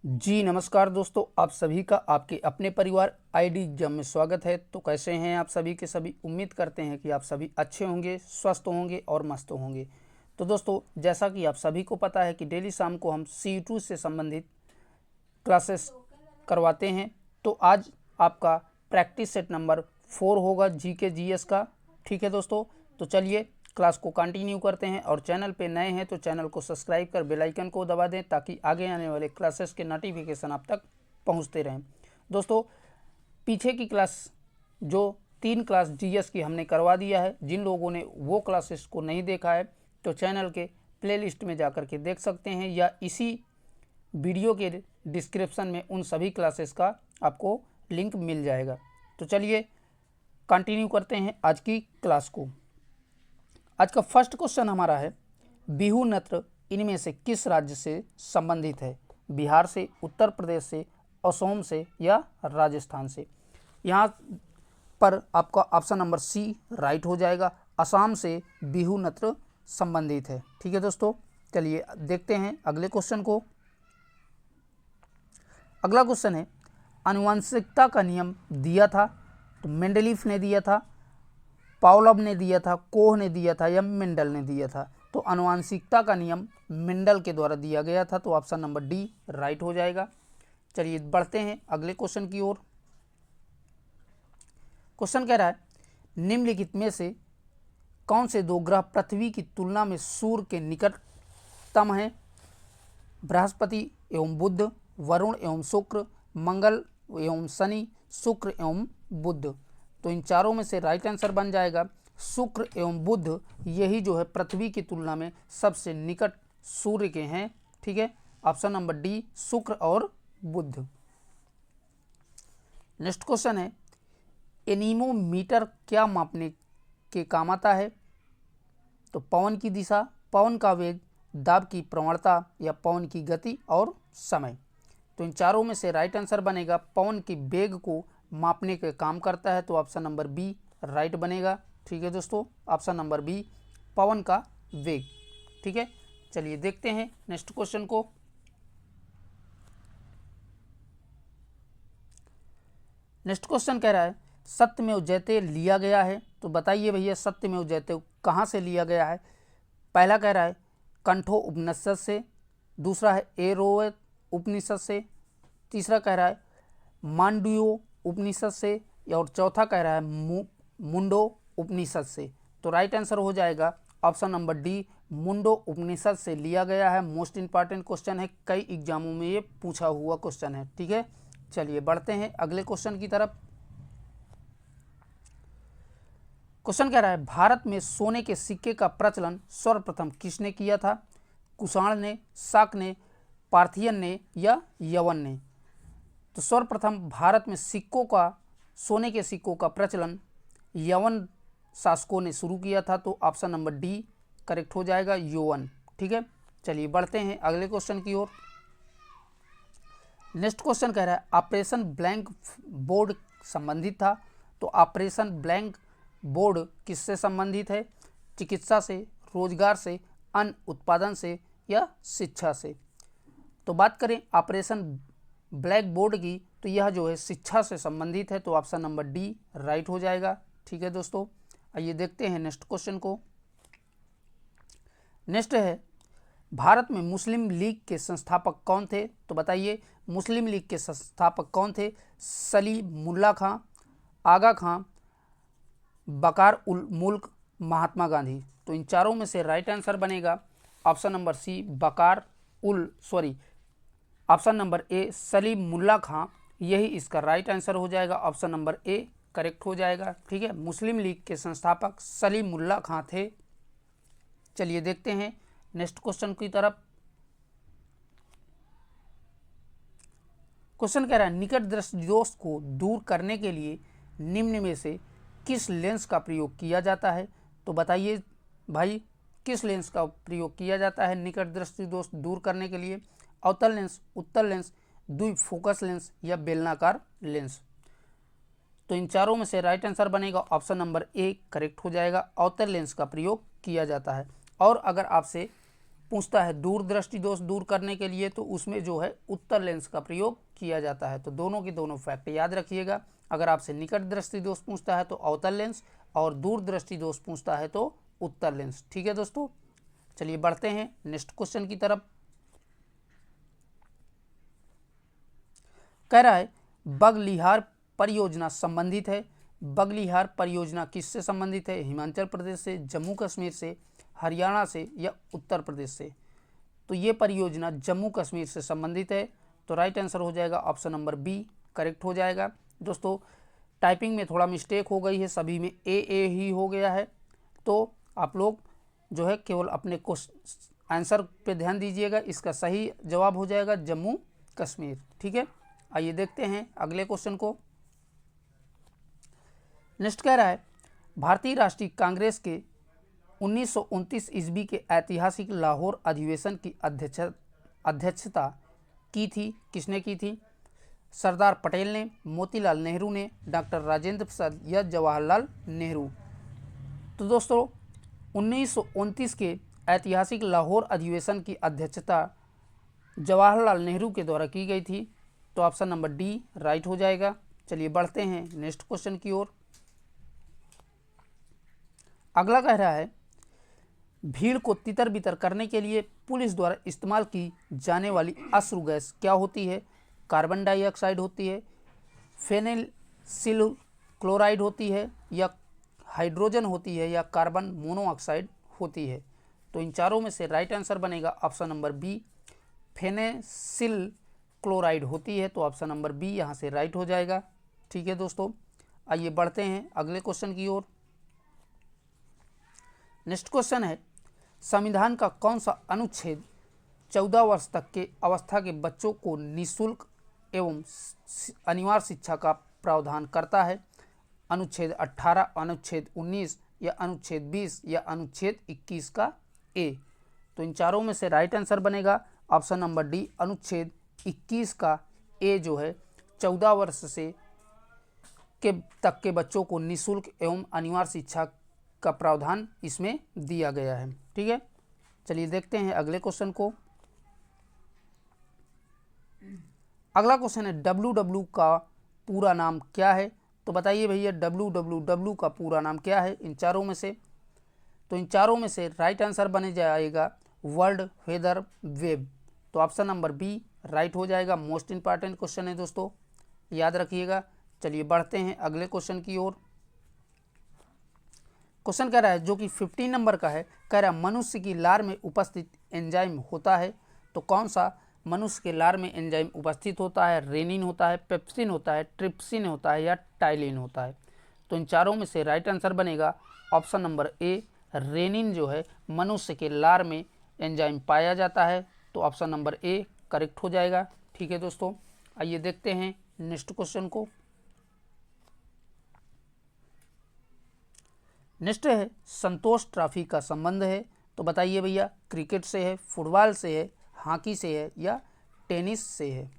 जी नमस्कार दोस्तों, आप सभी का आपके अपने परिवार आईडी एग्जाम में स्वागत है। तो कैसे हैं आप सभी के सभी। उम्मीद करते हैं कि आप सभी अच्छे होंगे, स्वस्थ होंगे और मस्त होंगे। तो दोस्तों, जैसा कि आप सभी को पता है कि डेली शाम को हम C2 से संबंधित क्लासेस करवाते हैं। तो आज आपका प्रैक्टिस सेट नंबर 4 होगा GK GS का। ठीक है दोस्तों, तो चलिए क्लास को कंटिन्यू करते हैं। और चैनल पे नए हैं तो चैनल को सब्सक्राइब कर बेल आइकन को दबा दें ताकि आगे आने वाले क्लासेस के नोटिफिकेशन आप तक पहुंचते रहें। दोस्तों, पीछे की क्लास जो 3 क्लास GS की हमने करवा दिया है, जिन लोगों ने वो क्लासेस को नहीं देखा है तो चैनल के प्लेलिस्ट में जाकर के देख सकते हैं, या इसी वीडियो के डिस्क्रिप्शन में उन सभी क्लासेस का आपको लिंक मिल जाएगा। तो चलिए कंटिन्यू करते हैं आज की क्लास को। आज का फर्स्ट क्वेश्चन हमारा है, बिहू नृत्य इनमें से किस राज्य से संबंधित है? बिहार से, उत्तर प्रदेश से, असम से या राजस्थान से? यहाँ पर आपका ऑप्शन नंबर सी राइट हो जाएगा। असम से बिहू नृत्य संबंधित है। ठीक है दोस्तों, चलिए देखते हैं अगले क्वेश्चन को। अगला क्वेश्चन है, आनुवंशिकता का नियम दिया था तो मेंडलीफ ने दिया था, पावलोव ने दिया था, कोह ने दिया था या मेंडल ने दिया था? तो आनुवंशिकता का नियम मेंडल के द्वारा दिया गया था, तो ऑप्शन नंबर डी राइट हो जाएगा। चलिए बढ़ते हैं अगले क्वेश्चन की ओर। क्वेश्चन कह रहा है, निम्नलिखित में से कौन से दो ग्रह पृथ्वी की तुलना में सूर्य के निकटतम हैं? बृहस्पति एवं बुध, वरुण एवं शुक्र, मंगल एवं शनि, शुक्र एवं बुध। तो इन चारों में से राइट आंसर बन जाएगा शुक्र एवं बुध। यही जो है पृथ्वी की तुलना में सबसे निकट सूर्य के हैं। ठीक है, ऑप्शन नंबर डी शुक्र और बुध। नेक्स्ट क्वेश्चन है, एनीमोमीटर क्या मापने के काम आता है? तो पवन की दिशा, पवन का वेग, दाब की प्रवणता या पवन की गति और समय। तो इन चारों में से राइट आंसर बनेगा पवन की वेग को मापने के काम करता है, तो ऑप्शन नंबर बी राइट बनेगा। ठीक है दोस्तों, ऑप्शन नंबर बी पवन का वेग। ठीक है, चलिए देखते हैं नेक्स्ट क्वेश्चन को। नेक्स्ट क्वेश्चन कह रहा है, सत्यमेव जयते लिया गया है, तो बताइए भैया सत्यमेव जयते कहाँ से लिया गया है? पहला कह रहा है कंठो उपनिषद से, दूसरा है एरोवेद उपनिषद से, तीसरा कह रहा है मांडुयो उपनिषद से, और चौथा कह रहा है मुंडो उपनिषद से। तो राइट आंसर हो जाएगा ऑप्शन नंबर डी मुंडो उपनिषद से लिया गया है। मोस्ट इंपॉर्टेंट क्वेश्चन है, कई एग्जामों में ये पूछा हुआ क्वेश्चन है। ठीक है, चलिए बढ़ते हैं अगले क्वेश्चन की तरफ। क्वेश्चन कह रहा है, भारत में सोने के सिक्के का प्रचलन सर्वप्रथम किसने किया था? कुषाण ने, शाक ने, पार्थियन ने या यवन ने? तो सर्वप्रथम भारत में सिक्कों का, सोने के सिक्कों का प्रचलन यवन शासकों ने शुरू किया था, तो ऑप्शन नंबर डी करेक्ट हो जाएगा, यवन। ठीक है, चलिए बढ़ते हैं अगले क्वेश्चन की ओर। नेक्स्ट क्वेश्चन कह रहा है, ऑपरेशन ब्लैंक बोर्ड संबंधित था, तो ऑपरेशन ब्लैंक बोर्ड किससे संबंधित है? चिकित्सा से, रोजगार से, अन्न उत्पादन से या शिक्षा से? तो बात करें ऑपरेशन ब्लैक बोर्ड की, तो यह जो है शिक्षा से संबंधित है, तो ऑप्शन नंबर डी राइट हो जाएगा। ठीक है दोस्तों, आइए देखते हैं नेक्स्ट क्वेश्चन को। नेक्स्ट है, भारत में मुस्लिम लीग के संस्थापक कौन थे? तो बताइए मुस्लिम लीग के संस्थापक कौन थे? सलीमुल्लाह खां, आगा खां, बकार उल मुल्क, महात्मा गांधी। तो इन चारों में से राइट आंसर बनेगा option number C option number A Salimullah Khan. यही इसका राइट आंसर हो जाएगा, ऑप्शन नंबर ए करेक्ट हो जाएगा। ठीक है, मुस्लिम लीग के संस्थापक सलीमुल्लाह खां थे। चलिए देखते हैं नेक्स्ट क्वेश्चन की तरफ। क्वेश्चन कह रहा है, निकट दृष्टि दोष को दूर करने के लिए निम्न में से किस लेंस का प्रयोग किया जाता है? तो बताइए भाई किस लेंस का प्रयोग किया जाता है निकट दृष्टि दोष दूर करने के लिए? अवतल लेंस, उत्तल लेंस, द्विफोकस लेंस या बेलनाकार लेंस? तो इन चारों में से राइट आंसर बनेगा ऑप्शन नंबर ए करेक्ट हो जाएगा, अवतल लेंस का प्रयोग किया जाता है। और अगर आपसे पूछता है दूरदृष्टि दोष दूर करने के लिए, तो उसमें जो है उत्तर लेंस का प्रयोग किया जाता है। तो दोनों की दोनों फैक्ट याद रखिएगा। अगर आपसे निकट दृष्टि दोष पूछता है तो अवतल लेंस, और दूरदृष्टि दोष पूछता है तो उत्तर लेंस। ठीक है दोस्तों, चलिए बढ़ते हैं नेक्स्ट क्वेश्चन की तरफ। कह रहा है बगलिहार परियोजना संबंधित है। बगलिहार परियोजना किससे संबंधित है? हिमाचल प्रदेश से, जम्मू कश्मीर से, हरियाणा से या उत्तर प्रदेश से? तो ये परियोजना जम्मू कश्मीर से संबंधित है। तो राइट आंसर हो जाएगा ऑप्शन नंबर बी, करेक्ट हो जाएगा। दोस्तों टाइपिंग में थोड़ा मिस्टेक हो गई है, सभी में ए ही हो गया है, तो आप लोग जो है केवल अपने आंसर पे ध्यान दीजिएगा। इसका सही जवाब हो जाएगा जम्मू कश्मीर। ठीक है, आइए देखते हैं अगले क्वेश्चन को। नेक्स्ट कह रहा है भारतीय राष्ट्रीय कांग्रेस के 1929 ईस्वी के ऐतिहासिक लाहौर अधिवेशन की अध्यक्षता की थी, किसने की थी? सरदार पटेल ने, मोतीलाल नेहरू ने, डॉक्टर राजेंद्र प्रसाद या जवाहरलाल नेहरू? तो दोस्तों 1929 के ऐतिहासिक लाहौर अधिवेशन की अध्यक्षता जवाहरलाल नेहरू के द्वारा की गई थी। तो ऑप्शन नंबर डी राइट हो जाएगा। चलिए बढ़ते हैं नेक्स्ट क्वेश्चन की ओर। अगला कह रहा है भीड़ को तितर बितर करने के लिए पुलिस द्वारा इस्तेमाल की जाने वाली अश्रु गैस क्या होती है? कार्बन डाइऑक्साइड होती है, फेनिल क्लोराइड होती है, या हाइड्रोजन होती है, या कार्बन मोनोऑक्साइड होती है? तो इन चारों में से राइट आंसर बनेगा ऑप्शन नंबर बी, फेनेसिल क्लोराइड होती है। तो ऑप्शन नंबर बी यहाँ से राइट हो जाएगा। ठीक है दोस्तों, आइए बढ़ते हैं अगले क्वेश्चन की ओर। नेक्स्ट क्वेश्चन है संविधान का कौन सा अनुच्छेद 14 वर्ष तक के अवस्था के बच्चों को निःशुल्क एवं अनिवार्य शिक्षा का प्रावधान करता है? अनुच्छेद 18, अनुच्छेद 19 या अनुच्छेद 20 या अनुच्छेद 21 का ए? तो इन चारों में से राइट आंसर बनेगा ऑप्शन नंबर डी, अनुच्छेद 21 का ए जो है 14 वर्ष से तक के बच्चों को निःशुल्क एवं अनिवार्य शिक्षा का प्रावधान इसमें दिया गया है। ठीक है, चलिए देखते हैं अगले क्वेश्चन को। अगला क्वेश्चन है WW का पूरा नाम क्या है? तो बताइए भैया WWW का पूरा नाम क्या है इन चारों में से? तो इन चारों में से राइट आंसर बने जाएगा वर्ल्ड वेदर वेब। तो ऑप्शन नंबर बी राइट हो जाएगा। मोस्ट इंपॉर्टेंट क्वेश्चन है दोस्तों, याद रखिएगा। चलिए बढ़ते हैं अगले क्वेश्चन की ओर। क्वेश्चन कह रहा है जो कि 15 नंबर का है, कह रहा है मनुष्य की लार में उपस्थित एंजाइम होता है। तो कौन सा मनुष्य के लार में एंजाइम उपस्थित होता है? रेनिन होता है, पेप्सिन होता है, ट्रिप्सिन होता है या टाइलिन होता है? तो इन चारों में से राइट आंसर बनेगा ऑप्शन नंबर ए, रेनिन जो है मनुष्य के लार में एंजाइम पाया जाता है। तो ऑप्शन नंबर ए करेक्ट हो जाएगा। ठीक है दोस्तों, आइए देखते हैं नेक्स्ट क्वेश्चन को। नेक्स्ट है संतोष ट्रॉफी का संबंध है। तो बताइए भैया क्रिकेट से है, फुटबॉल से है, हॉकी से है या टेनिस से है?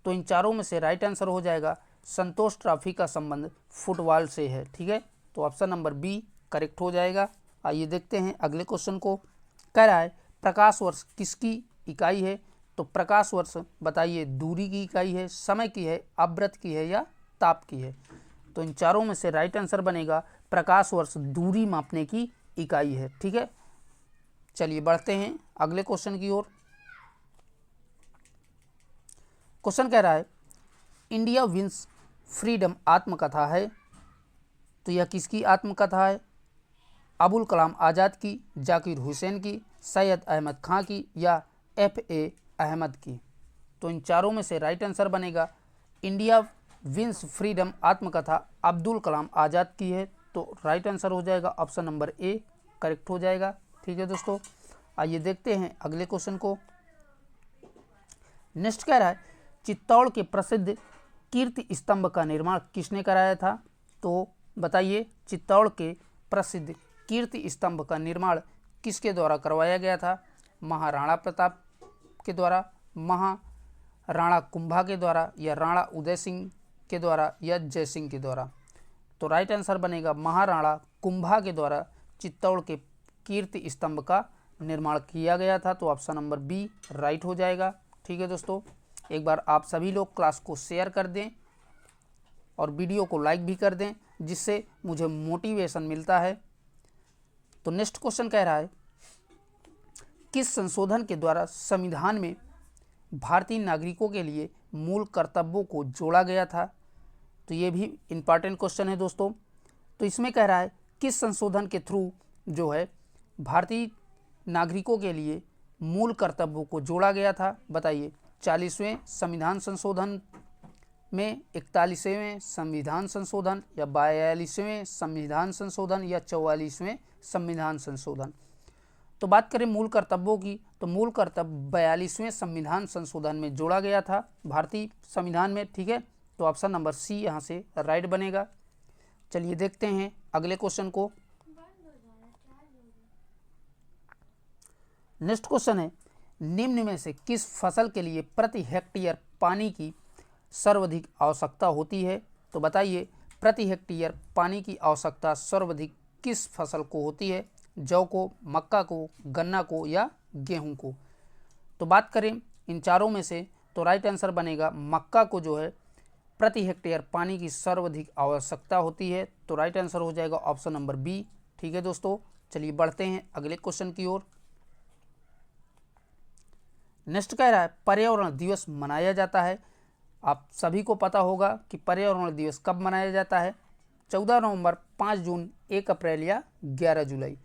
तो इन चारों में से राइट आंसर हो जाएगा संतोष ट्रॉफी का संबंध फुटबॉल से है। ठीक है, तो ऑप्शन नंबर बी करेक्ट हो जाएगा। आइए देखते हैं अगले क्वेश्चन को। कह रहा है प्रकाश वर्ष किसकी इकाई है? तो प्रकाश वर्ष बताइए दूरी की इकाई है, समय की है, आवृत्ति की है या ताप की है? तो इन चारों में से राइट आंसर बनेगा प्रकाश वर्ष दूरी मापने की इकाई है। ठीक है, चलिए बढ़ते हैं अगले क्वेश्चन की ओर। क्वेश्चन कह रहा है इंडिया विंस फ्रीडम आत्मकथा है। तो यह किसकी आत्मकथा है? अबुल कलाम आज़ाद की, जाकिर हुसैन की, सैयद अहमद खां की या FA अहमद की? तो इन चारों में से राइट आंसर बनेगा इंडिया विंस फ्रीडम आत्मकथा अब्दुल कलाम आज़ाद की है। तो राइट आंसर हो जाएगा ऑप्शन नंबर ए, करेक्ट हो जाएगा। ठीक है दोस्तों, आइए देखते हैं अगले क्वेश्चन को। नेक्स्ट कह रहा है चित्तौड़ के प्रसिद्ध कीर्ति स्तंभ का निर्माण किसने कराया था? तो बताइए चित्तौड़ के प्रसिद्ध कीर्ति स्तंभ का निर्माण किसके द्वारा करवाया गया था? महाराणा प्रताप के द्वारा, महाराणा कुंभा के द्वारा या राणा उदय सिंह के द्वारा या जय सिंह के द्वारा? तो राइट आंसर बनेगा महाराणा कुंभा के द्वारा चित्तौड़ के कीर्ति स्तंभ का निर्माण किया गया था, तो ऑप्शन नंबर बी राइट हो जाएगा। ठीक है दोस्तों, एक बार आप सभी लोग क्लास को शेयर कर दें और वीडियो को लाइक भी कर दें, जिससे मुझे मोटिवेशन मिलता है। तो नेक्स्ट क्वेश्चन कह रहा है, किस संशोधन के द्वारा संविधान में भारतीय नागरिकों के लिए मूल कर्तव्यों को जोड़ा गया था? तो ये भी इम्पॉर्टेंट क्वेश्चन है दोस्तों। तो इसमें कह रहा है किस संशोधन के थ्रू जो है भारतीय नागरिकों के लिए मूल कर्तव्यों को जोड़ा गया था, बताइए। 40वें संविधान संशोधन में, 41वें संविधान संशोधन, या 42वें संविधान संशोधन, या 44वें संविधान संशोधन? तो बात करें मूल कर्तव्यों की, तो मूल कर्तव्य 42वें संविधान संशोधन में जोड़ा गया था भारतीय संविधान में। ठीक है, तो ऑप्शन नंबर सी यहाँ से राइट बनेगा। चलिए देखते हैं अगले क्वेश्चन को। नेक्स्ट क्वेश्चन है, निम्न में से किस फसल के लिए प्रति हेक्टेयर पानी की सर्वाधिक आवश्यकता होती है? तो बताइए, प्रति हेक्टेयर पानी की आवश्यकता सर्वाधिक किस फसल को होती है? जौ को, मक्का को, गन्ना को, या गेहूं को? तो बात करें इन चारों में से, तो राइट आंसर बनेगा मक्का को जो है प्रति हेक्टेयर पानी की सर्वाधिक आवश्यकता होती है। तो राइट आंसर हो जाएगा ऑप्शन नंबर बी। ठीक है दोस्तों, चलिए बढ़ते हैं अगले क्वेश्चन की ओर। नेक्स्ट कह रहा है, पर्यावरण दिवस मनाया जाता है। आप सभी को पता होगा कि पर्यावरण दिवस कब मनाया जाता है? 14 नवंबर, 5 जून, 1 अप्रैल, या 11 जुलाई?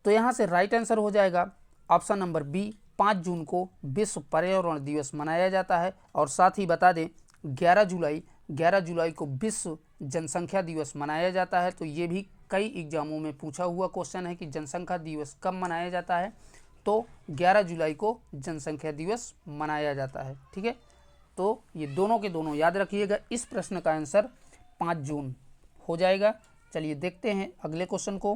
तो यहाँ से राइट आंसर हो जाएगा ऑप्शन नंबर बी, 5 जून को विश्व पर्यावरण दिवस मनाया जाता है। और साथ ही बता दें 11 जुलाई को विश्व जनसंख्या दिवस मनाया जाता है। तो ये भी कई एग्जामों में पूछा हुआ क्वेश्चन है कि जनसंख्या दिवस कब मनाया जाता है? तो 11 जुलाई को जनसंख्या दिवस मनाया जाता है। ठीक है, तो ये दोनों के दोनों याद रखिएगा। इस प्रश्न का आंसर 5 जून हो जाएगा। चलिए देखते हैं अगले क्वेश्चन को।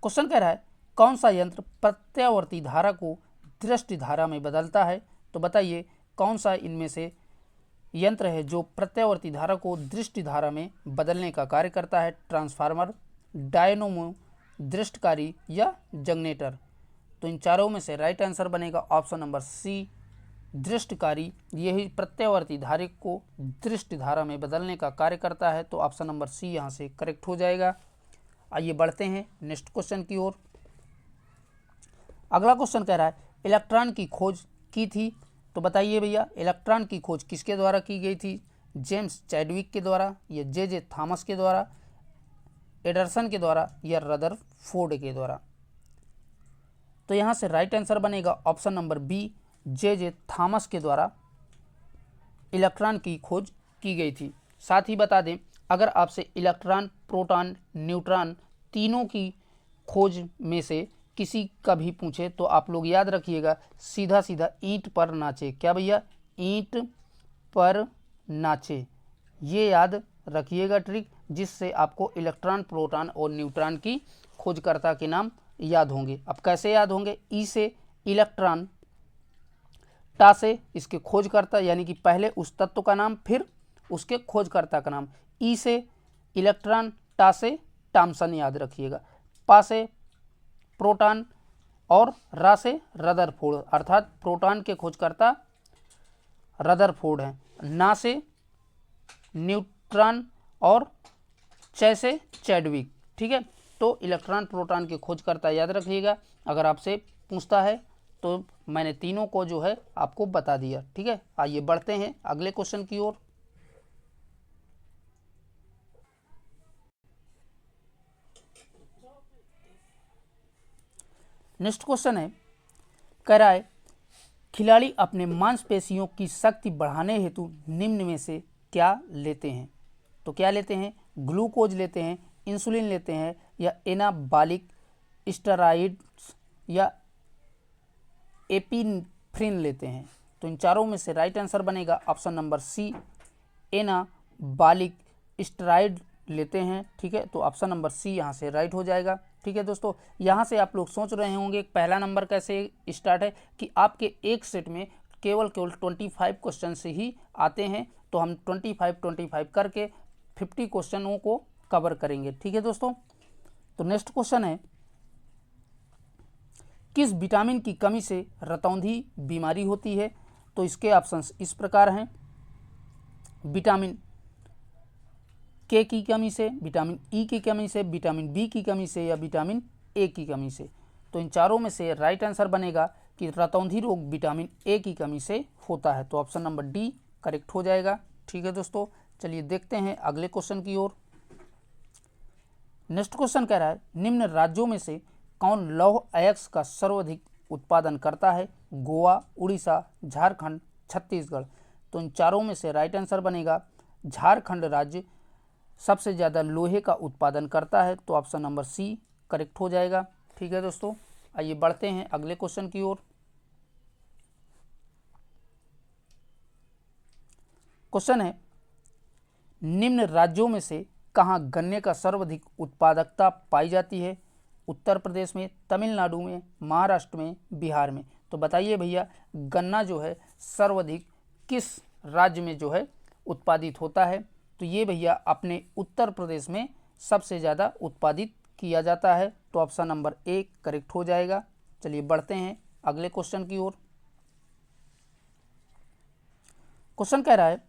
क्वेश्चन कह रहा है, कौन सा यंत्र प्रत्यावर्ती धारा को दृष्टि धारा में बदलता है? तो बताइए, कौन सा इनमें से यंत्र है जो प्रत्यावर्ती धारा को दृष्टि धारा में बदलने का कार्य करता है? ट्रांसफार्मर, डायनोमो, दृष्टकारी, या जनरेटर? तो इन चारों में से राइट आंसर बनेगा ऑप्शन नंबर सी, दृष्टकारी। यही प्रत्यावर्ती धारा को दृष्टि धारा में बदलने का कार्य करता है। तो ऑप्शन नंबर सी यहाँ से करेक्ट हो जाएगा। आइए बढ़ते हैं नेक्स्ट क्वेश्चन की ओर। अगला क्वेश्चन कह रहा है, इलेक्ट्रॉन की खोज की थी। तो बताइए भैया, इलेक्ट्रॉन की खोज किसके द्वारा की गई थी? जेम्स चैडविक के द्वारा, या जे थॉमस के द्वारा, एडरसन के द्वारा, या रदरफोर्ड के द्वारा? तो यहाँ से राइट आंसर बनेगा ऑप्शन नंबर बी, जे थॉमस के द्वारा इलेक्ट्रॉन की खोज की गई थी। साथ ही बता दें, अगर आपसे इलेक्ट्रॉन, प्रोटॉन, न्यूट्रॉन तीनों की खोज में से किसी का भी पूछे तो आप लोग याद रखिएगा, सीधा सीधा ईंट पर नाचे। क्या भैया? ईंट पर नाचे, ये याद रखिएगा ट्रिक, जिससे आपको इलेक्ट्रॉन, प्रोटॉन और न्यूट्रॉन की खोजकर्ता के नाम याद होंगे। अब कैसे याद होंगे? ई से इलेक्ट्रॉन, टा से इसके खोजकर्ता यानी कि पहले उस तत्व का नाम, फिर उसके खोजकर्ता का नाम। ई से इलेक्ट्रॉन, टा से टॉमसन याद रखिएगा, पा से प्रोटॉन, और रा से रदरफोर्ड, अर्थात प्रोटॉन के खोजकर्ता रदरफोर्ड हैं। ना से न्यूट्रॉन, और चे से चैडविक। ठीक है, तो इलेक्ट्रॉन, प्रोटॉन के खोजकर्ता याद रखिएगा। अगर आपसे पूछता है तो मैंने तीनों को जो है आपको बता दिया। ठीक है, आइए बढ़ते हैं अगले क्वेश्चन की ओर। नेक्स्ट क्वेश्चन है, कह रहा है, खिलाड़ी अपने मांसपेशियों की शक्ति बढ़ाने हेतु निम्न में से क्या लेते हैं? तो क्या लेते हैं? ग्लूकोज लेते हैं, इंसुलिन लेते हैं, या एनाबॉलिक स्टेरॉइड्स, या एपिनेफ्रिन लेते हैं? तो इन चारों में से राइट आंसर बनेगा option number C, anabolic steroid लेते हैं। ठीक है, तो ऑप्शन नंबर सी यहाँ से राइट हो जाएगा। ठीक है दोस्तों, यहाँ से आप लोग सोच रहे होंगे पहला नंबर कैसे स्टार्ट है, कि आपके एक सेट में केवल 25 क्वेश्चन से ही आते हैं। तो हम 25 करके 50 क्वेश्चनों को कवर करेंगे। ठीक है दोस्तों, तो नेक्स्ट क्वेश्चन है, किस विटामिन की कमी से रतौंधी बीमारी होती है? तो इसके ऑप्शंस इस प्रकार हैं, विटामिन के की कमी से, विटामिन ई की कमी से, विटामिन बी की कमी से या विटामिन ए की कमी से। तो इन चारों में से राइट आंसर बनेगा कि रतौंधी रोग विटामिन ए की कमी से होता है। तो ऑप्शन नंबर डी करेक्ट हो जाएगा। ठीक है दोस्तों, चलिए देखते हैं अगले क्वेश्चन की ओर। नेक्स्ट क्वेश्चन कह रहा है, निम्न राज्यों में से कौन लौह अयस्क का सर्वाधिक उत्पादन करता है? गोवा, उड़ीसा, झारखंड, छत्तीसगढ़। तो इन चारों में से राइट आंसर बनेगा झारखंड राज्य सबसे ज़्यादा लोहे का उत्पादन करता है। तो ऑप्शन नंबर सी करेक्ट हो जाएगा। ठीक है दोस्तों, आइए बढ़ते हैं अगले क्वेश्चन की ओर। क्वेश्चन है, निम्न राज्यों में से कहाँ गन्ने का सर्वाधिक उत्पादकता पाई जाती है? उत्तर प्रदेश में, तमिलनाडु में, महाराष्ट्र में, बिहार में। तो बताइए भैया, गन्ना जो है सर्वाधिक किस राज्य में जो है उत्पादित होता है? तो ये भैया अपने उत्तर प्रदेश में सबसे ज़्यादा उत्पादित किया जाता है। तो ऑप्शन नंबर ए करेक्ट हो जाएगा। चलिए बढ़ते हैं अगले क्वेश्चन की ओर। क्वेश्चन कह रहा है,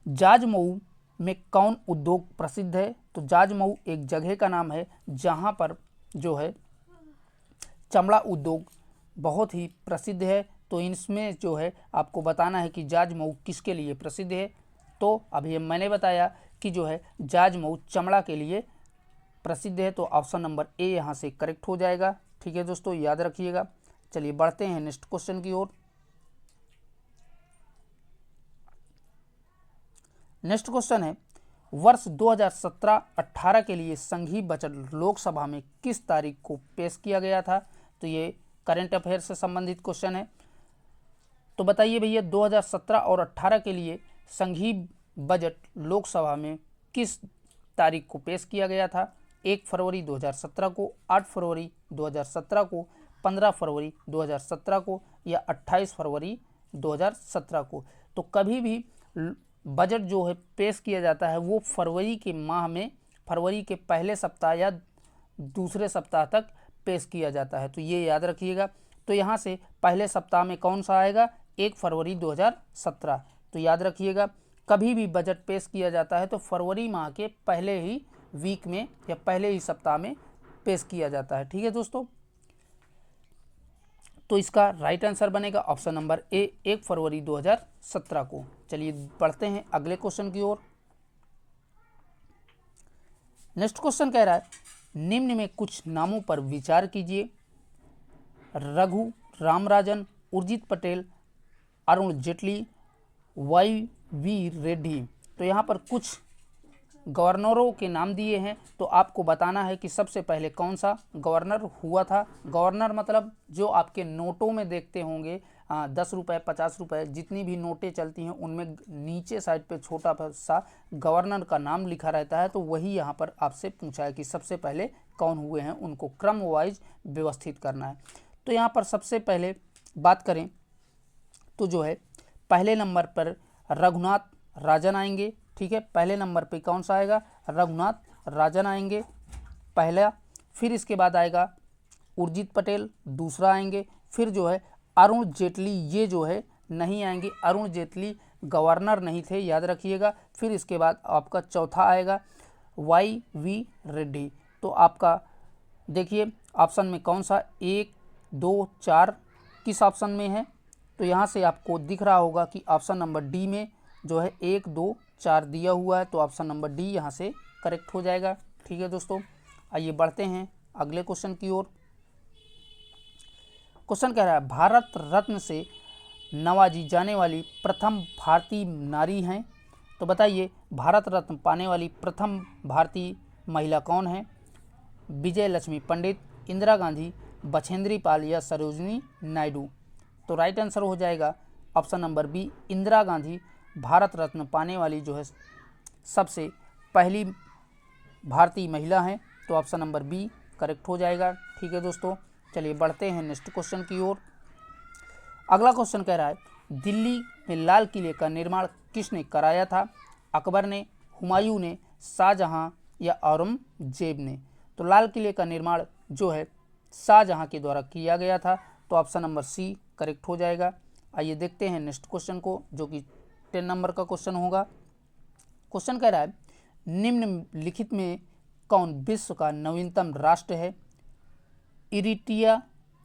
जाजमऊ में कौन उद्योग प्रसिद्ध है? तो जाजमऊ एक जगह का नाम है जहाँ पर जो है चमड़ा उद्योग बहुत ही प्रसिद्ध है। तो इसमें जो है आपको बताना है कि जाजमऊ किसके लिए प्रसिद्ध है। तो अभी मैंने बताया कि जो है जाजमऊ चमड़ा के लिए प्रसिद्ध है। तो ऑप्शन नंबर ए यहाँ से करेक्ट हो जाएगा। ठीक है दोस्तों, याद रखिएगा। चलिए बढ़ते हैं नेक्स्ट क्वेश्चन की ओर। नेक्स्ट क्वेश्चन है, वर्ष 2017-18 के लिए संघीय बजट लोकसभा में किस तारीख को पेश किया गया था? तो ये करंट अफेयर से संबंधित क्वेश्चन है। तो बताइए भैया, 2017 और 18 के लिए संघीय बजट लोकसभा में किस तारीख को पेश किया गया था? 1 फरवरी 2017 को, 8 फरवरी 2017 को, 15 फरवरी 2017 को या 28 फरवरी 2017 को। तो कभी भी बजट जो है पेश किया जाता है वो फरवरी के माह में, फरवरी के पहले सप्ताह या दूसरे सप्ताह तक पेश किया जाता है। तो ये याद रखिएगा। तो यहाँ से पहले सप्ताह में कौन सा आएगा? 1 फरवरी 2017। तो याद रखिएगा, कभी भी बजट पेश किया जाता है तो फरवरी माह के पहले ही वीक में या पहले ही सप्ताह में पेश किया जाता है। ठीक है दोस्तों, तो इसका राइट आंसर बनेगा ऑप्शन नंबर ए, 1 फरवरी 2017 को। चलिए बढ़ते हैं अगले क्वेश्चन की ओर। नेक्स्ट क्वेश्चन कह रहा है, निम्न में कुछ नामों पर विचार कीजिए। Raghu Ramrajan, Urjit Patel, Arun Jaitley, Y V Reddy. तो यहाँ पर कुछ गवर्नरों के नाम दिए हैं। तो आपको बताना है कि सबसे पहले कौन सा गवर्नर हुआ था। गवर्नर मतलब जो आपके नोटों में देखते होंगे, 10 रुपये, 50 रुपये, जितनी भी नोटें चलती हैं उनमें नीचे साइड पे छोटा सा गवर्नर का नाम लिखा रहता है। तो वही यहाँ पर आपसे पूछा है कि सबसे पहले कौन हुए हैं, उनको क्रम वाइज व्यवस्थित करना है। तो यहाँ पर सबसे पहले बात करें तो जो है पहले नंबर पर रघुनाथ राजन आएंगे। ठीक है, पहले नंबर पे कौन सा आएगा? रघुनाथ राजन आएंगे पहला। फिर इसके बाद आएगा उर्जित पटेल, दूसरा आएंगे। फिर जो है अरुण जेटली, ये जो है नहीं आएंगे, अरुण जेटली गवर्नर नहीं थे, याद रखिएगा। फिर इसके बाद आपका चौथा आएगा वाई वी रेड्डी। तो आपका देखिए ऑप्शन में कौन सा 1, 2, 4 किस ऑप्शन में है? तो यहाँ से आपको दिख रहा होगा कि ऑप्शन नंबर डी में जो है 1, 2, 4 दिया हुआ है। तो ऑप्शन नंबर डी यहाँ से करेक्ट हो जाएगा। ठीक है दोस्तों, आइए बढ़ते हैं अगले क्वेश्चन की ओर। क्वेश्चन कह रहा है, भारत रत्न से नवाजी जाने वाली प्रथम भारतीय नारी हैं। तो बताइए, भारत रत्न पाने वाली प्रथम भारतीय महिला कौन है? विजय लक्ष्मी पंडित, इंदिरा गांधी, बछेंद्री पाल या सरोजिनी नायडू। तो राइट आंसर हो जाएगा option number B, Indira Gandhi Bharat Ratna पाने वाली जो है सबसे पहली भारतीय महिला हैं। तो ऑप्शन नंबर बी करेक्ट हो जाएगा। ठीक है दोस्तों, चलिए बढ़ते हैं नेक्स्ट क्वेश्चन की ओर। अगला क्वेश्चन कह रहा है, दिल्ली में लाल किले का निर्माण किसने कराया था? अकबर ने, हुमायूं ने, शाहजहां या औरंगजेब ने। तो लाल किले का निर्माण जो है शाहजहां के द्वारा किया गया था, तो ऑप्शन नंबर सी करेक्ट हो जाएगा। आइए देखते हैं नेक्स्ट क्वेश्चन को, जो कि 10 नंबर का क्वेश्चन होगा। क्वेश्चन कह रहा है निम्नलिखित में कौन विश्व का नवीनतम राष्ट्र है? इरिट्रिया,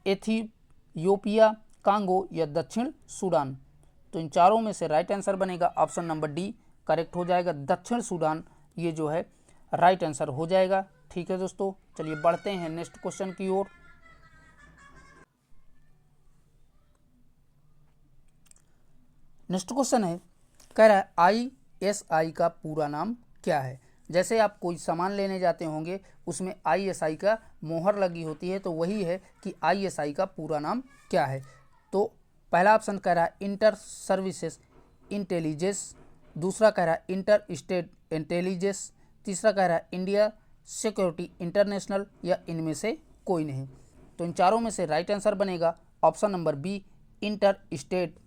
एथियोपिया, कांगो या दक्षिण सूडान? तो इन चारों में से राइट आंसर बनेगा ऑप्शन नंबर डी करेक्ट हो जाएगा। दक्षिण सूडान ये जो है राइट आंसर हो जाएगा। ठीक है दोस्तों, चलिए बढ़ते हैं नेक्स्ट क्वेश्चन की ओर। नेक्स्ट क्वेश्चन है, कह रहा है ISI का पूरा नाम क्या है? जैसे आप कोई सामान लेने जाते होंगे उसमें ISI का मोहर लगी होती है, तो वही है कि ISI का पूरा नाम क्या है। तो पहला ऑप्शन कह रहा है इंटर सर्विसेज इंटेलिजेंस, दूसरा कह रहा है इंटर स्टेट इंटेलिजेंस, तीसरा कह रहा है इंडिया सिक्योरिटी इंटरनेशनल, या इनमें से कोई नहीं। तो इन चारों में से राइट आंसर बनेगा option number B inter state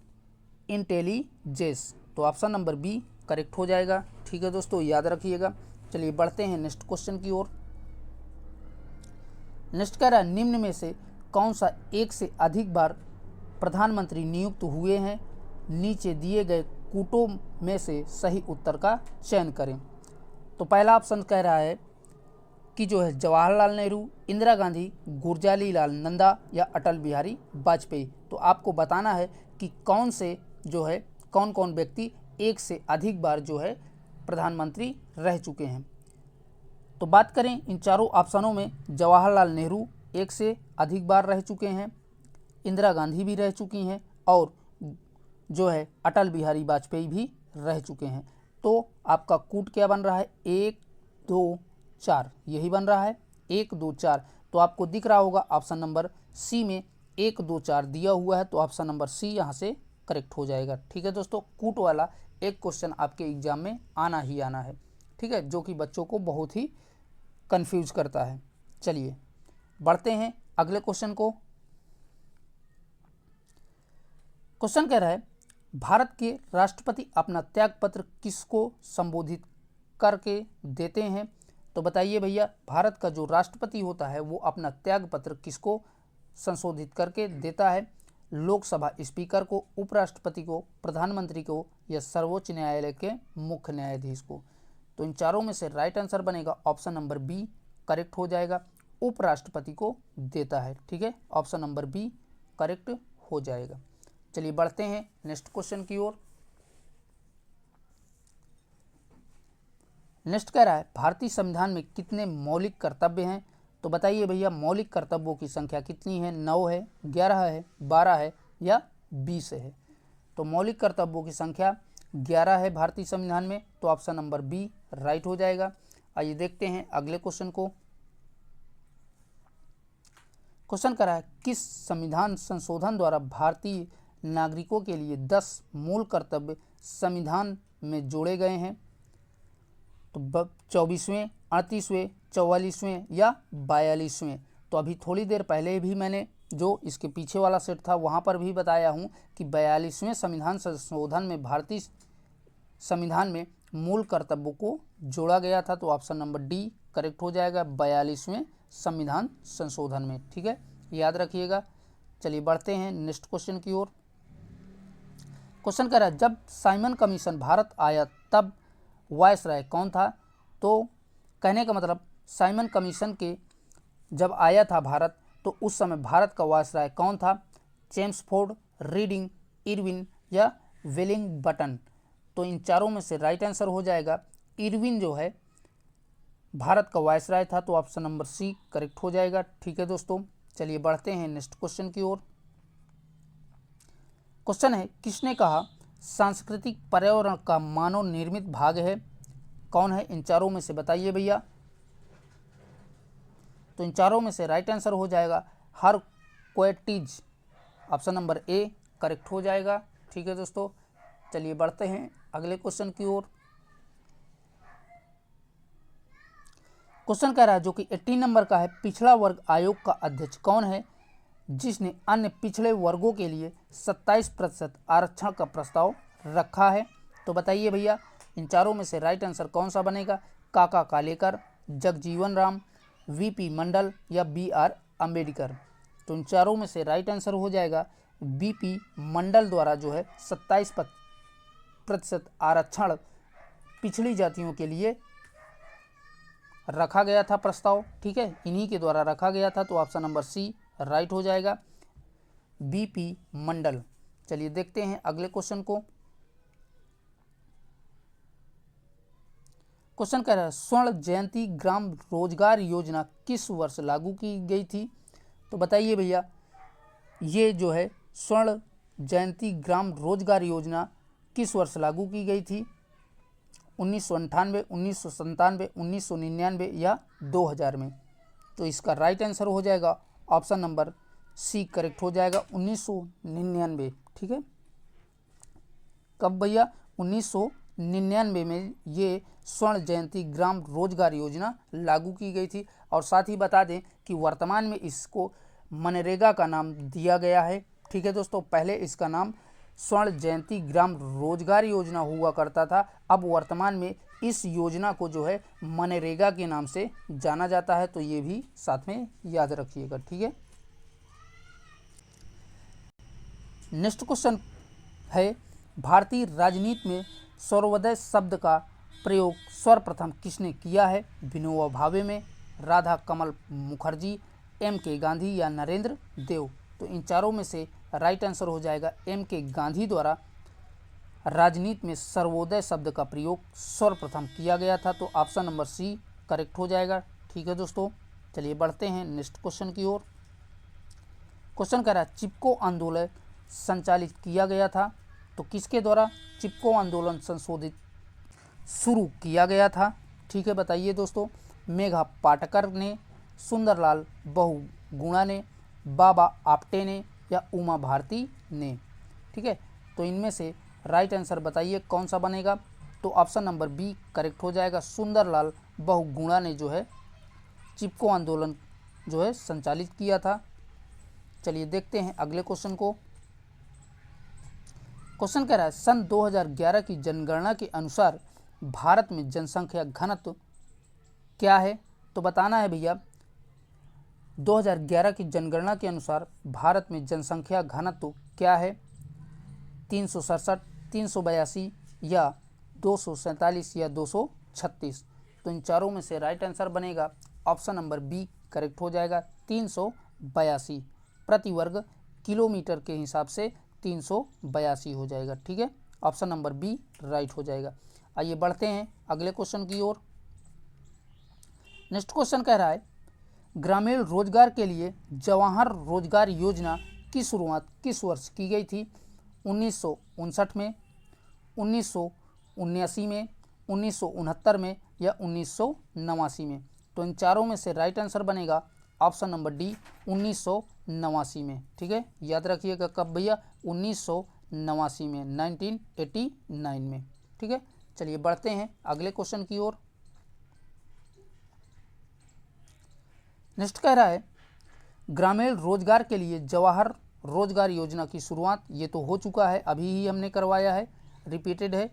intelligence. तो ऑप्शन नंबर बी करेक्ट हो जाएगा। ठीक है दोस्तों, याद रखिएगा। चलिए बढ़ते हैं नेक्स्ट क्वेश्चन की ओर। नेक्स्ट कह रहा है निम्न में से कौन सा एक से अधिक बार प्रधानमंत्री नियुक्त हुए हैं? नीचे दिए गए कूटों में से सही उत्तर का चयन करें। तो पहला ऑप्शन कह रहा है कि जो है जवाहरलाल नेहरू, इंदिरा गांधी, गुरजाली लाल नंदा या अटल बिहारी वाजपेयी। तो आपको बताना है कि कौन से जो है कौन कौन व्यक्ति एक से अधिक बार जो है प्रधानमंत्री रह चुके हैं। तो बात करें इन चारों ऑप्शनों में, जवाहरलाल नेहरू एक से अधिक बार रह चुके हैं, इंदिरा गांधी भी रह चुकी हैं, और जो है अटल बिहारी वाजपेयी भी रह चुके हैं। तो आपका कूट क्या बन रहा है? 1 2 4 यही बन रहा है, 1 2 4। तो आपको दिख रहा होगा ऑप्शन नंबर सी में 1 2 4 दिया हुआ है, तो ऑप्शन नंबर सी यहाँ से करेक्ट हो जाएगा। ठीक है दोस्तों, कूट वाला एक क्वेश्चन आपके एग्जाम में आना ही आना है। ठीक है, जो कि बच्चों को बहुत ही कंफ्यूज करता है। चलिए बढ़ते हैं अगले क्वेश्चन को। क्वेश्चन कह रहा है भारत के राष्ट्रपति अपना त्याग पत्र किसको संबोधित करके देते हैं? तो बताइए भैया, भारत का जो राष्ट्रपति होता है वो अपना त्याग पत्र किसको संशोधित करके देता है? लोकसभा स्पीकर को, उपराष्ट्रपति को, प्रधानमंत्री को, या सर्वोच्च न्यायालय के मुख्य न्यायाधीश को? तो इन चारों में से राइट आंसर बनेगा ऑप्शन नंबर बी करेक्ट हो जाएगा। उपराष्ट्रपति को देता है। ठीक है, ऑप्शन नंबर बी करेक्ट हो जाएगा। चलिए बढ़ते हैं नेक्स्ट क्वेश्चन की ओर। नेक्स्ट कह रहा है भारतीय संविधान में कितने मौलिक कर्तव्य हैं? तो बताइए भैया, मौलिक कर्तव्यों की संख्या कितनी है? 9 है, 11 है, 12 है या 20 है? तो मौलिक कर्तव्यों की संख्या 11 है भारतीय संविधान में, तो ऑप्शन नंबर बी राइट हो जाएगा। आइए देखते हैं अगले क्वेश्चन को। क्वेश्चन कह रहा है किस संविधान संशोधन द्वारा भारतीय नागरिकों के लिए 10 मूल कर्तव्य संविधान में जोड़े गए हैं? तो 24वें, 38वें, 44वें या 42वें? तो अभी थोड़ी देर पहले भी मैंने जो इसके पीछे वाला सेट था वहाँ पर भी बताया हूँ कि 42वें संविधान संशोधन में भारतीय संविधान में मूल कर्तव्यों को जोड़ा गया था। तो ऑप्शन नंबर डी करेक्ट हो जाएगा 42वें संविधान संशोधन में। ठीक है, याद रखिएगा। चलिए बढ़ते हैं नेक्स्ट क्वेश्चन की ओर। क्वेश्चन कह रहा है जब साइमन कमीशन भारत आया तब वायसराय कौन था? तो कहने का मतलब साइमन कमीशन के जब आया था भारत, तो उस समय भारत का वायसराय कौन था? चेम्सफोर्ड, रीडिंग, इरविन या वेलिंगटन? तो इन चारों में से राइट आंसर हो जाएगा इरविन जो है भारत का वायसराय था, तो ऑप्शन नंबर सी करेक्ट हो जाएगा। ठीक है दोस्तों, चलिए बढ़ते हैं नेक्स्ट क्वेश्चन की ओर। क्वेश्चन है किसने कहा सांस्कृतिक पर्यावरण का मानव निर्मित भाग है? कौन है इन चारों में से बताइए भैया। तो इन चारों में से राइट आंसर हो जाएगा हरकोएटिज, ऑप्शन नंबर ए करेक्ट हो जाएगा। ठीक है दोस्तों, चलिए बढ़ते हैं अगले क्वेश्चन की ओर। क्वेश्चन कह रहा है जो कि 18 नंबर का है, पिछड़ा वर्ग आयोग का अध्यक्ष कौन है जिसने अन्य पिछड़े वर्गों के लिए 27% आरक्षण का प्रस्ताव रखा है? तो बताइए भैया, इन चारों में से राइट आंसर कौन सा बनेगा? काका कालेकर, जगजीवन राम, वीपी मंडल या BR अम्बेडकर। तो इन चारों में से राइट आंसर हो जाएगा बीपी मंडल द्वारा जो है 27% आरक्षण पिछड़ी जातियों के लिए रखा गया था प्रस्ताव, ठीक है, इन्हीं के द्वारा रखा गया था। तो ऑप्शन नंबर सी राइट हो जाएगा, बीपी मंडल। चलिए देखते हैं अगले क्वेश्चन को। क्वेश्चन कह रहा है स्वर्ण जयंती ग्राम रोजगार योजना किस वर्ष लागू की गई थी? तो बताइए भैया, ये जो है स्वर्ण जयंती ग्राम रोजगार योजना किस वर्ष लागू की गई थी? 1998, 1997, 1999 या 2000 में? तो इसका राइट आंसर हो जाएगा ऑप्शन नंबर सी करेक्ट हो जाएगा, 1999। ठीक है, कब भैया? 1999 में ये स्वर्ण जयंती ग्राम रोजगार योजना लागू की गई थी। और साथ ही बता दें कि वर्तमान में इसको मनरेगा का नाम दिया गया है। ठीक है दोस्तों, पहले इसका नाम स्वर्ण जयंती ग्राम रोजगार योजना हुआ करता था। अब वर्तमान में इस योजना को जो है मनरेगा के नाम से जाना जाता है। तो ये भी साथ में याद रखिएगा। ठीक है, नेक्स्ट क्वेश्चन है भारतीय राजनीति में सर्वोदय शब्द का प्रयोग सर्वप्रथम किसने किया है? विनोबा भावे में, राधा कमल मुखर्जी, M.K. गांधी या नरेंद्र देव? तो इन चारों में से राइट आंसर हो जाएगा M.K. गांधी द्वारा राजनीति में सर्वोदय शब्द का प्रयोग सर्वप्रथम किया गया था। तो ऑप्शन नंबर सी करेक्ट हो जाएगा। ठीक है दोस्तों, चलिए बढ़ते हैं नेक्स्ट क्वेश्चन की ओर। क्वेश्चन कह रहा है चिपको आंदोलन संचालित किया गया था। तो किसके द्वारा चिपको आंदोलन संशोधित शुरू किया गया था? ठीक है, बताइए दोस्तों। मेघा पाटकर ने, सुंदरलाल बहुगुणा ने, बाबा आप्टे ने या उमा भारती ने? ठीक है, तो इनमें से राइट आंसर बताइए कौन सा बनेगा? तो ऑप्शन नंबर बी करेक्ट हो जाएगा, सुंदरलाल बहुगुणा ने जो है चिपको आंदोलन जो है संचालित किया था। चलिए देखते हैं अगले क्वेश्चन को। क्वेश्चन कह रहा है सन 2011 की जनगणना के अनुसार भारत में जनसंख्या घनत्व क्या है? तो बताना है भैया, 2011 की जनगणना के अनुसार भारत में जनसंख्या घनत्व क्या है? 367, 382 या 247 या 236? तो इन चारों में से राइट आंसर बनेगा ऑप्शन नंबर बी करेक्ट हो जाएगा, 382 प्रति वर्ग किलोमीटर के हिसाब से 382 हो जाएगा। ठीक है, ऑप्शन नंबर बी राइट हो जाएगा। आइए बढ़ते हैं अगले क्वेश्चन की ओर। नेक्स्ट क्वेश्चन कह रहा है ग्रामीण रोजगार के लिए जवाहर रोजगार योजना की शुरुआत किस वर्ष की गई थी? 1959 में, 1979 में, 1969 में या 1989 में? तो इन चारों में से राइट आंसर बनेगा ऑप्शन नंबर डी, 1989 में। ठीक है, याद रखिएगा कब भैया? 1989 में, 1989 में। ठीक है, चलिए बढ़ते हैं अगले क्वेश्चन की ओर। नेक्स्ट कह रहा है ग्रामीण रोजगार के लिए जवाहर रोजगार योजना की शुरुआत, ये तो हो चुका है, अभी ही हमने करवाया है, रिपीटेड है।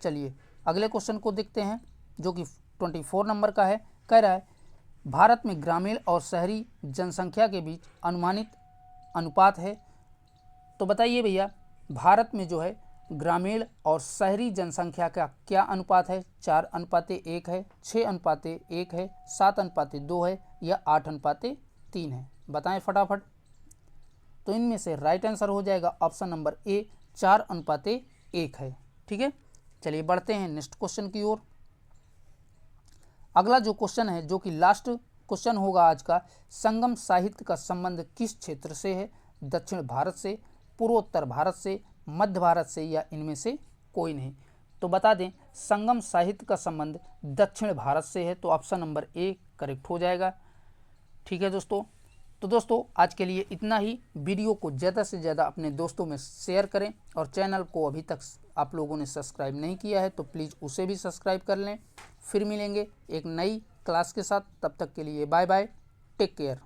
चलिए अगले क्वेश्चन को देखते हैं जो कि 24 नंबर का है। कह रहा है भारत में ग्रामीण और शहरी जनसंख्या के बीच अनुमानित अनुपात है। तो बताइए भैया, भारत में जो है ग्रामीण और शहरी जनसंख्या का क्या अनुपात है? 4:1 है, 6:1 है, 7:2 है या 8:3 है? बताएं फटाफट। तो इनमें से राइट आंसर हो जाएगा ऑप्शन नंबर ए, 4:1 है। ठीक है, चलिए बढ़ते हैं नेक्स्ट क्वेश्चन की ओर। अगला जो क्वेश्चन है, जो कि लास्ट क्वेश्चन होगा आज का, संगम साहित्य का संबंध किस क्षेत्र से है? दक्षिण भारत से, पूर्वोत्तर भारत से, मध्य भारत से या इनमें से कोई नहीं? तो बता दें संगम साहित्य का संबंध दक्षिण भारत से है। तो ऑप्शन नंबर ए करेक्ट हो जाएगा। ठीक है दोस्तों, तो दोस्तों आज के लिए इतना ही। वीडियो को ज़्यादा से ज़्यादा अपने दोस्तों में शेयर करें और चैनल को अभी तक आप लोगों ने सब्सक्राइब नहीं किया है तो प्लीज़ उसे भी सब्सक्राइब कर लें। फिर मिलेंगे एक नई क्लास के साथ, तब तक के लिए बाय बाय, टेक केयर।